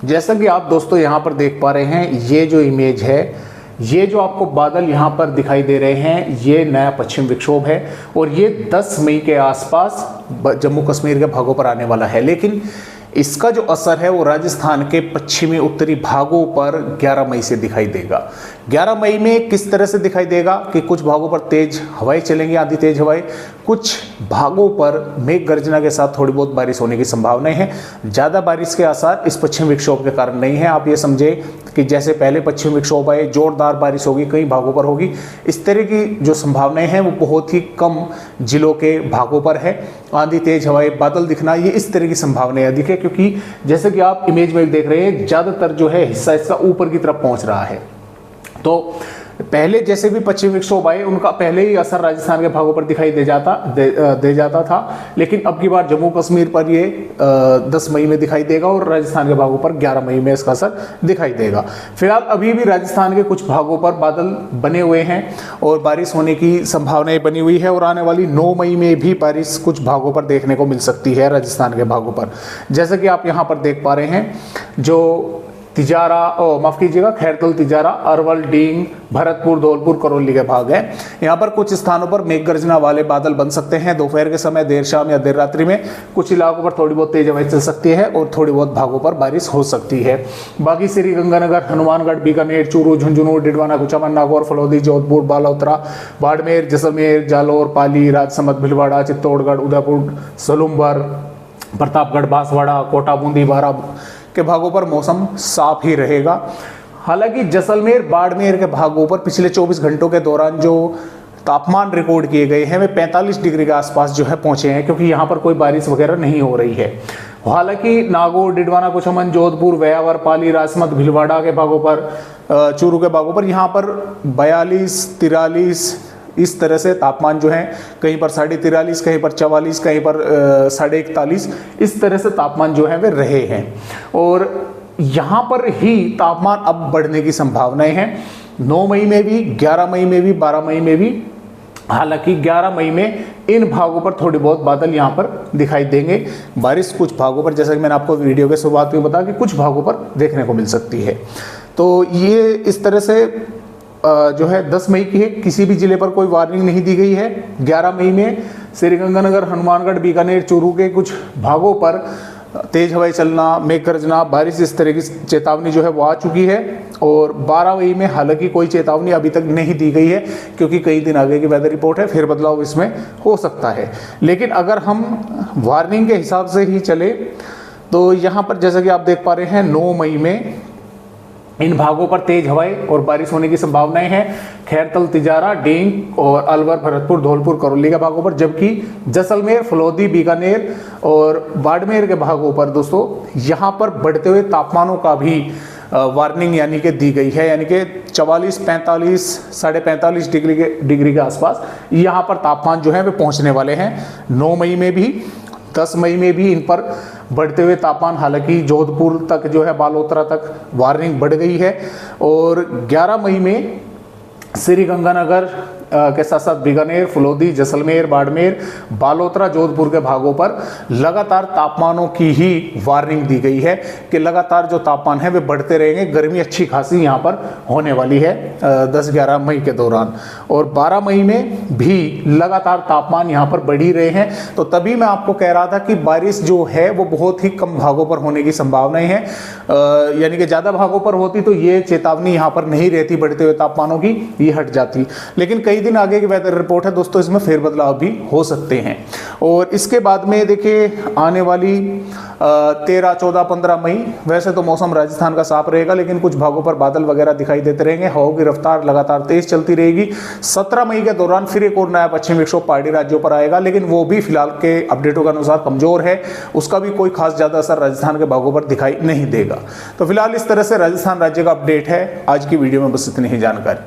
जैसा कि आप दोस्तों यहाँ पर देख पा रहे हैं, ये जो इमेज है, ये जो आपको बादल यहाँ पर दिखाई दे रहे हैं, ये नया पश्चिम विक्षोभ है और ये 10 मई के आसपास जम्मू कश्मीर के भागों पर आने वाला है। लेकिन इसका जो असर है वो राजस्थान के पश्चिमी उत्तरी भागों पर 11 मई से दिखाई देगा। 11 मई में किस तरह से दिखाई देगा कि कुछ भागों पर तेज हवाएं चलेंगी, आधी तेज हवाएं, कुछ भागों पर मेघ गर्जना के साथ थोड़ी बहुत बारिश होने की संभावनाएं हैं। ज़्यादा बारिश के आसार इस पश्चिम विक्षोभ के कारण नहीं है। आप ये समझे कि जैसे पहले पश्चिम विक्षोभ आए, जोरदार बारिश होगी, कई भागों पर होगी, इस तरह की जो संभावनाएं हैं वो बहुत ही कम जिलों के भागों पर है। आंधी, तेज हवाएं, बादल दिखना, ये इस तरह की संभावनाएं अधिक है, क्योंकि जैसे कि आप इमेज में देख रहे हैं, ज़्यादातर जो है हिस्सा इसका ऊपर की तरफ पहुंच रहा है। तो पहले जैसे भी पश्चिम विक्षोभ आए, उनका पहले ही असर राजस्थान के भागों पर दिखाई दे जाता था, लेकिन अब की बार जम्मू कश्मीर पर ये 10 मई में दिखाई देगा और राजस्थान के भागों पर 11 मई में इसका असर दिखाई देगा। फिलहाल अभी भी राजस्थान के कुछ भागों पर बादल बने हुए हैं और बारिश होने की संभावनाएं बनी हुई है और आने वाली 9 मई में भी बारिश कुछ भागों पर देखने को मिल सकती है राजस्थान के भागों पर। जैसे कि आप यहाँ पर देख पा रहे हैं, जो तिजारा, माफ कीजिएगा, खैरतल, तिजारा, अरवल, डींग, भरतपुर, धौलपुर, करौली के भाग हैं। यहाँ पर कुछ स्थानों पर मेघ गर्जना वाले बादल बन सकते हैं दोपहर के समय, देर शाम या देर रात्रि में। कुछ इलाकों पर थोड़ी बहुत तेज हवाएं चल सकती है और थोड़ी बहुत भागों पर बारिश हो सकती है। बाकी श्रीगंगानगर, हनुमानगढ़, बीकानेर, चूरू, झुंझुनू, डिडवाना, कुचामन, नागौर, फलौदी, जोधपुर, बालोतरा, बाड़मेर, जैसलमेर, जालौर, पाली, राजसमंद, भीलवाड़ा, चित्तौड़गढ़, उदयपुर, सलूमबर, प्रतापगढ़, बांसवाड़ा, कोटा, बूंदी, बारा के भागों पर मौसम साफ ही रहेगा। हालांकि जैसलमेर, बाड़मेर के भागों पर पिछले 24 घंटों के दौरान जो तापमान रिकॉर्ड किए गए हैं वे 45 डिग्री के आसपास जो है पहुंचे हैं, क्योंकि यहाँ पर कोई बारिश वगैरह नहीं हो रही है। हालांकि नागौर, डिडवाना, कुचामन, जोधपुर, व्यावर, पाली, राजसमंद, भीलवाड़ा के भागों पर, चूरू के भागों पर यहाँ पर 42, 43 इस तरह से तापमान जो है, कहीं पर 43.5, कहीं पर 44, कहीं पर 41.5, इस तरह से तापमान जो है वे रहे हैं। और यहाँ पर ही तापमान अब बढ़ने की संभावनाएं हैं, 9 मई में भी, 11 मई में भी, 12 मई में भी। हालांकि 11 मई में इन भागों पर थोड़ी बहुत बादल यहाँ पर दिखाई देंगे। बारिश कुछ भागों पर, जैसा कि मैंने आपको वीडियो के शुरुआत में बताया, कि कुछ भागों पर देखने को मिल सकती है। तो ये इस तरह से जो है 10 मई की है, किसी भी जिले पर कोई वार्निंग नहीं दी गई है। 11 मई में श्रीगंगानगर, हनुमानगढ़, बीकानेर, चूरू के कुछ भागों पर तेज हवाएं चलना, मेघ गर्जना, बारिश, इस तरह की चेतावनी जो है वो आ चुकी है। और 12 मई में हालांकि कोई चेतावनी अभी तक नहीं दी गई है, क्योंकि कई दिन आगे की वेदर रिपोर्ट है, फिर बदलाव इसमें हो सकता है। लेकिन अगर हम वार्निंग के हिसाब से ही चले तो यहाँ पर जैसा कि आप देख पा रहे हैं, 9 मई में इन भागों पर तेज हवाएं और बारिश होने की संभावनाएं हैं। खैरतल, तिजारा, डींग और अलवर, भरतपुर, धौलपुर, करौली के भागों पर, जबकि जैसलमेर, फलौदी, बीकानेर और बाड़मेर के भागों पर दोस्तों यहाँ पर बढ़ते हुए तापमानों का भी वार्निंग यानी कि दी गई है। यानी कि 44, 45, 45.5 डिग्री के आसपास यहाँ पर तापमान जो है वे पहुँचने वाले हैं। 9 मई में भी, 10 मई में भी इन पर बढ़ते हुए तापमान, हालांकि जोधपुर तक जो है, बालोतरा तक वार्निंग बढ़ गई है। और 11 मई में श्रीगंगानगर के साथ साथ बीकानेर, फलौदी, जैसलमेर, बाड़मेर, बालोतरा, जोधपुर के भागों पर लगातार तापमानों की ही वार्निंग दी गई है कि लगातार जो तापमान है वे बढ़ते रहेंगे। गर्मी अच्छी खासी यहाँ पर होने वाली है 10-11 मई के दौरान। और 12 मई में भी लगातार तापमान यहाँ पर बढ़ ही रहे हैं। तो तभी मैं आपको कह रहा था कि बारिश जो है वो बहुत ही कम भागों पर होने की संभावनाएं हैं। यानी कि ज़्यादा भागों पर होती तो ये चेतावनी यहाँ पर नहीं रहती बढ़ते हुए तापमानों की, ये हट जाती। लेकिन कई दिन आगे की वेदर रिपोर्ट है दोस्तों, इसमें फेरबदलाव भी हो सकते हैं। और इसके बाद में देखिए, आने वाली 13, 14, 15 मई, वैसे तो मौसम राजस्थान का साफ रहेगा, लेकिन कुछ भागों पर बादल वगैरह दिखाई देते रहेंगे। हवाओं की रफ्तार लगातार तेज चलती रहेगी। 17 मई के दौरान फिर एक और नया पश्चिम विक्षोभ पहाड़ी राज्यों पर आएगा, लेकिन वो भी फिलहाल के अपडेटों के अनुसार कमजोर है। उसका भी कोई खास ज्यादा असर राजस्थान के भागों पर दिखाई नहीं देगा। तो फिलहाल इस तरह से राजस्थान राज्य का अपडेट है। आज की वीडियो में बस इतनी ही जानकारी।